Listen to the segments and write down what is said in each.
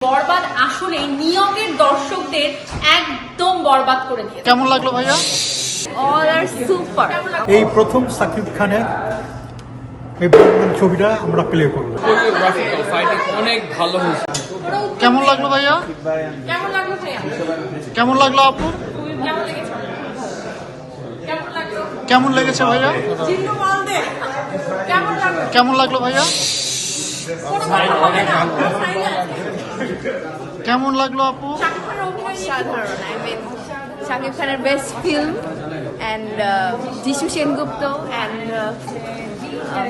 বরবাদ আসলে নিয়মের দর্শকদের একদম বরবাদ করে দিয়েছে। কেমন লাগলো ভাইয়া? অল আর সুপার। এই প্রথম সাকিব খানের এই বর্ণন ছবিটা আমরা প্লে করব। কোরিওগ্রাফিক্যাল ফাইটিং অনেক ভালো হয়েছে। কেমন লাগলো ভাইয়া? কেমন লাগলো ভাইয়া? কেমন লাগলো আপু? কেমন লেগেছে? কেমন লাগলো? কেমন লেগেছে ভাইয়া? জিল্লু মালদে কেমন লাগলো? কেমন লাগলো ভাইয়া? কোনো কথা হবে না। কেমন লাগলো আপু? শাকিব খানের অভিনয় নিয়ে সাধারণ শাকিব খানের বেস্ট ফিল্ম অ্যান্ড যিশু সেনগুপ্ত অ্যান্ড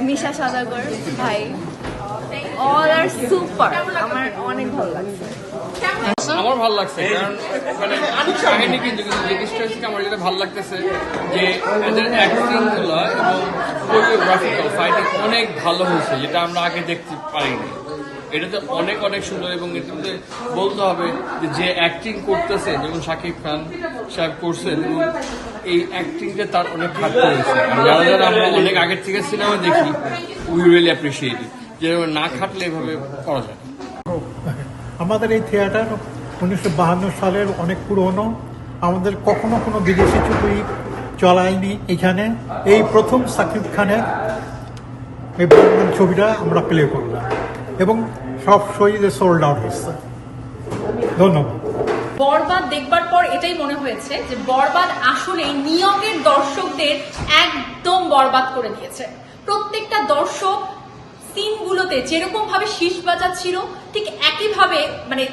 মিশা সদাগর ভাই অল আর সুপার। আমার অনেক ভালো লাগছে। আমার ভালো লাগছে কারণ মানে কাহিনী কিন্তু লেগিস্টার্সকে আমার যেটা ভালো লাগতেছে যে এদের অ্যাক্টিং গুলো এবং কোরিওগ্রাফিক্যাল ফাইটিং অনেক ভালো হয়েছে, যেটা আমরা আগে দেখতে পারিনি। এটাতে অনেক অনেক সুন্দর এবং এটাতে বলতে হবে যে অ্যাক্টিং করতেছে, যেমন শাকিব খান সাহেব করছেন, এবং এই অ্যাক্টিংটা তার অনেক ঘাটতি হয়েছে। যারা যারা আমরা অনেক আগের থেকে সিনেমা দেখি, উই রিয়েলি অ্যাপ্রিসিয়েট ইট, যে না খাটলে এভাবে করা যায়। আমাদের এই থিয়েটার 1952 সালের অনেক পুরনো, আমাদের কখনো কোনো বিদেশি ছবি চলায়নি এখানে। এই প্রথম সাকিব খানের এই বর্ণন ছবিটা আমরা প্লে করলাম এবং সব শহীদে সোল্ড আউট হচ্ছে। ধন্যবাদ। বরবাদ দেখবার পর এটাই মনে হয়েছে যে বরবাদ আসলে নিয়মের দর্শকদের একদম বরবাদ করে দিয়েছে। প্রত্যেকটা দর্শক সিনগুলোতে যেরকম ভাবে শীষ বাজাচ্ছিল, ঠিক একইভাবে মানে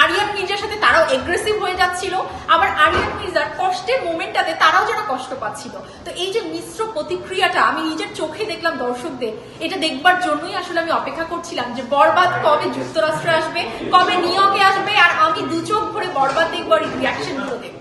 আরিয়ান মির্জার সাথে তারাও এগ্রেসিভ হয়ে যাচ্ছিল, আবার আরিয়ান মির্জার কষ্টের মোমেন্টটাতে তারাও যেন কষ্ট পাচ্ছিল। তো এই যে মিশ্র প্রতিক্রিয়াটা আমি নিজের চোখে দেখলাম দর্শকদের, এটা দেখবার জন্যই আসলে আমি অপেক্ষা করছিলাম যে বরবাদ কবে যুক্তরাষ্ট্রে আসবে, কবে নিউ ইয়র্কে আসবে, আর আমি দু চোখ ভরে বরবাদ দেখবো আর রিয়াকশন গুলো দেখবো।